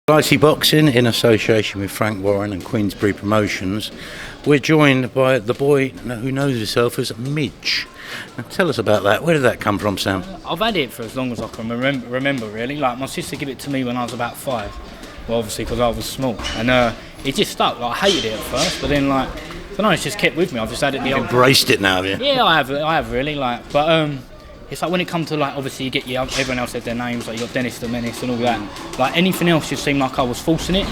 Icy Boxing in association with Frank Warren and Queensbury Promotions. We're joined by the boy who knows himself as Midge. Now tell us about that. Where did that come from, Sam? I've had it for as long as I can remember really. Like, my sister gave it to me when I was about 5. Well, obviously because I was small. And it just stuck. Like, I hated it at first, but then, like, I don't know, it's just kept with me. I've just had it the You've embraced it now, have you? Yeah, I have really. Like, but it's like when it comes to, like, obviously you get everyone else said their names, like you got Dennis the Menace and all that. Like, anything else just seemed like I was forcing it.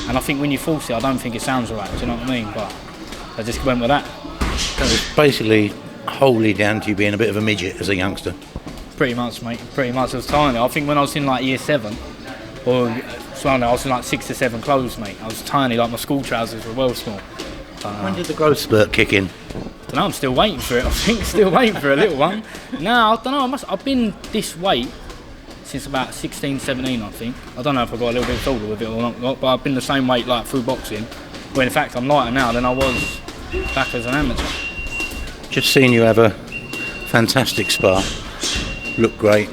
And I think when you force it, I don't think it sounds right. Do you know what I mean? But I just went with that. So it's basically wholly down to you being a bit of a midget as a youngster. Pretty much, mate. Pretty much. I was tiny. I think when I was in like year 7, or I was in like 6 or 7 clothes, mate. I was tiny. Like, my school trousers were well small. When did the growth spurt kick in? I don't know, I'm still waiting for it. I think still waiting for a little one. No, I don't know. I've been this weight since about 16, 17, I think. I don't know if I got a little bit taller with it or not, but I've been the same weight like through boxing. When in fact I'm lighter now than I was back as an amateur. Just seen you have a fantastic spar. Look great.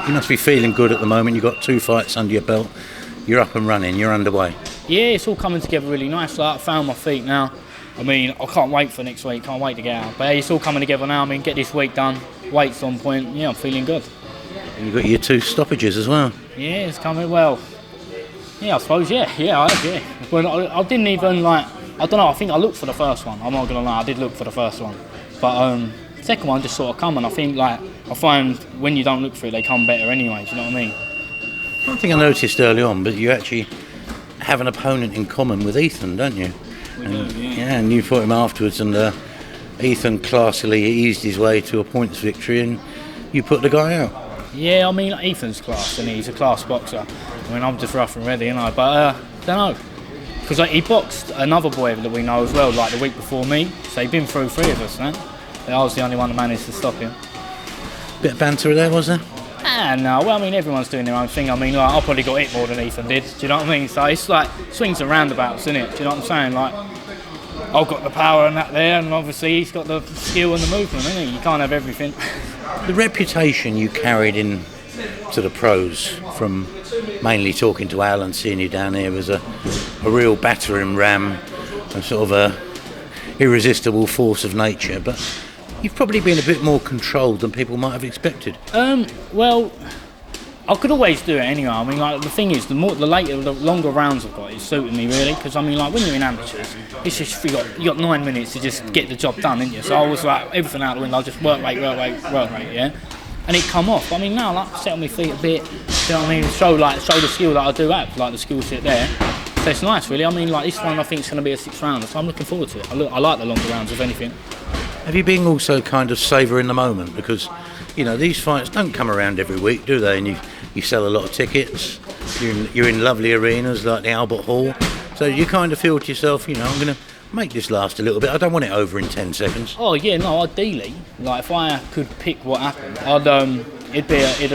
You must be feeling good at the moment. You've got 2 fights under your belt. You're up and running. You're underway. Yeah, it's all coming together really nice. Like, I found my feet now. I mean, I can't wait for next week. Can't wait to get out. But it's all coming together now. I mean, get this week done. Weight's on point. Yeah, I'm feeling good. And you've got your 2 stoppages as well. Yeah, it's coming well. Yeah, I suppose. Yeah, I have. Yeah. Well, I didn't even like. I don't know. I think I looked for the first one. I'm not gonna lie. I did look for the first one, but second one just sort of come. And I think, like, I find when you don't look for it, they come better anyway. Do you know what I mean? One thing I noticed early on, but you actually have an opponent in common with Ethan, don't you? We do, yeah, and you fought him afterwards, and Ethan classily eased his way to a points victory, and you put the guy out. Yeah, I mean, Ethan's class, and he's a class boxer. I mean, I'm just rough and ready, you know, but don't know. Because he boxed another boy that we know as well, like the week before me, so he'd been through 3 of us, man. I was the only one that managed to stop him. Bit of banter there, was there? No, well, I mean, everyone's doing their own thing. I mean, like, I probably got hit more than Ethan did, do you know what I mean? So it's like swings and roundabouts, isn't it? Do you know what I'm saying? Like, I've got the power and that there, and obviously he's got the skill and the movement, isn't he? You can't have everything. The reputation you carried in to the pros, from mainly talking to Al and seeing you down here, was a real battering ram, a sort of a irresistible force of nature, but you've probably been a bit more controlled than people might have expected. Well, I could always do it anyway. I mean, like, the thing is, the longer rounds I've got, it's suiting me really. Because I mean, like, when you're in amateurs, it's just you got 9 minutes to just get the job done, ain't you? So I was like, everything out the window, I just work rate, yeah. And it come off. But I mean, now, like, set on my feet a bit. You know what I mean? Show the skill that I do have, like the skill set there. So it's nice, really. I mean, like, this one I think is going to be a 6th rounder, so I'm looking forward to it. I like the longer rounds, if anything. Have you been also kind of savouring the moment? Because, you know, these fights don't come around every week, do they? And you sell a lot of tickets. You're in lovely arenas like the Albert Hall. So you kind of feel to yourself, you know, I'm going to make this last a little bit. I don't want it over in 10 seconds. Oh yeah, no, ideally, like, if I could pick what happened, it'd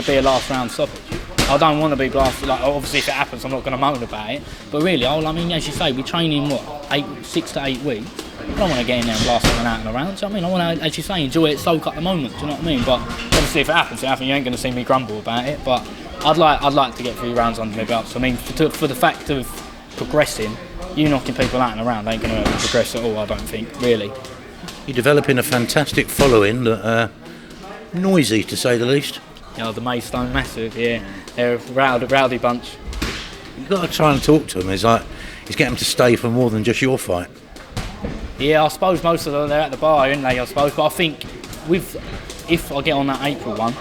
be a last round stoppage. I don't want to be blasted. Like, obviously, if it happens, I'm not going to moan about it. But really, I mean, as you say, we train in 6 to 8 weeks. I don't want to get in there and blast someone out and around. So, I mean, I want to, as you say, enjoy it, soak up the moment. Do you know what I mean? But obviously, if it happens, you ain't going to see me grumble about it. But I'd like to get 3 rounds under my belt. So, I mean, for the fact of progressing, you knocking people out and around ain't going to progress at all. I don't think, really. You're developing a fantastic following that noisy, to say the least. You know, the Maidstone Massive, yeah. They're a rowdy bunch. You've got to try and talk to them. It's get them to stay for more than just your fight. Yeah, I suppose most of them, they're at the bar, aren't they, I suppose. But I think if I get on that April one,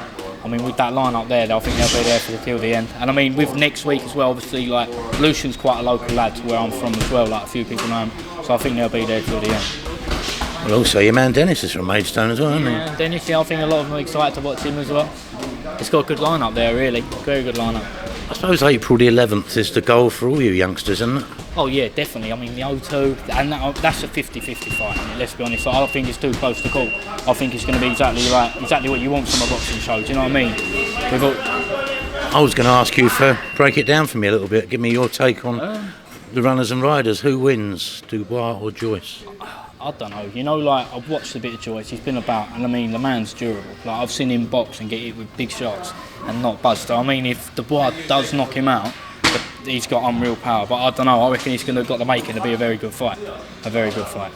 I mean, with that line up there, I think they'll be there till the end. And I mean, with next week as well, obviously, like, Lucian's quite a local lad to where I'm from as well. Like, a few people know him. So I think they'll be there till the end. Well, also, your man Dennis is from Maidstone as well, isn't he? Yeah, Dennis, yeah, I think a lot of them are excited to watch him as well. It's got a good line-up there, really. Very good line-up. I suppose April the 11th is the goal for all you youngsters, isn't it? Oh yeah, definitely. I mean, the O2, and that's a 50-50 fight. I mean, let's be honest. I don't think it's too close to call. I think it's going to be exactly what you want from a boxing show. Do you know what I mean? I was going to ask you to break it down for me a little bit. Give me your take on the runners and riders. Who wins, Dubois or Joyce? I don't know. You know, like, I've watched a bit of Joyce. He's been about, and I mean, the man's durable. Like, I've seen him box and get hit with big shots and not bust. So, I mean, if Dubois does knock him out, he's got unreal power. But I don't know. I reckon he's got the making to be a very good fight. A very good fight.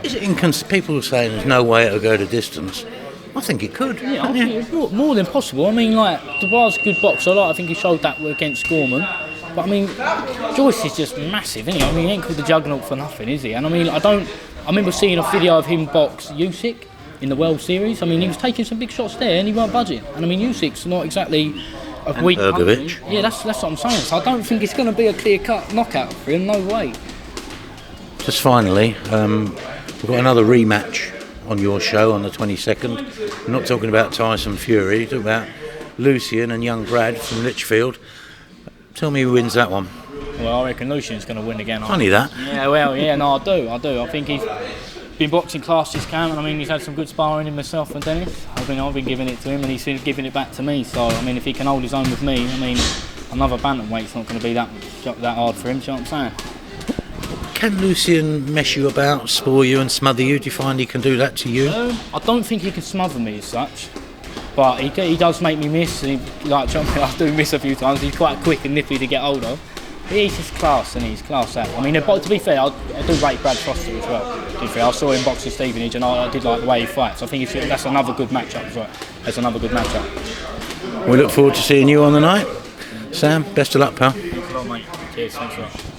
Is it people are saying there's no way it'll go to distance. I think it could. Yeah, I think it's more than possible. I mean, like, Dubois' a good boxer. I think he showed that against Gorman. But I mean, Joyce is just massive, isn't he? I mean, he ain't called the Juggernaut for nothing, is he? And I mean, I remember seeing a video of him box Usyk in the World Series. I mean, he was taking some big shots there and he weren't budging. And I mean, Usyk's not exactly a weak opponent. Yeah, that's what I'm saying. So I don't think it's going to be a clear-cut knockout for him. No way. Just finally, we've got another rematch on your show on the 22nd. We're not talking about Tyson Fury, we're talking about Lucian and young Brad from Lichfield. Tell me who wins that one. Well, I reckon Lucian's going to win again. Funny that. Yeah, well, yeah, no, I do. I think he's been boxing class this camp, and I mean, he's had some good sparring in myself and Dennis. I've been giving it to him, and he's been giving it back to me. So, I mean, if he can hold his own with me, I mean, another bantamweight's not going to be that hard for him, do you know what I'm saying? Can Lucian mess you about, spoil you and smother you? Do you find he can do that to you? I don't think he can smother me as such, but he does make me miss. And I do miss a few times. He's quite quick and nippy to get hold of. But he's just class, and he's class out. I mean, to be fair, I do rate Brad Foster as well. To be fair, I saw him boxing Stevenage, and I did like the way he fights. I think that's another good matchup as well. That's another good matchup. We look forward to seeing you on the night. Sam, best of luck, pal. Thanks a lot, mate. Cheers, thanks a lot.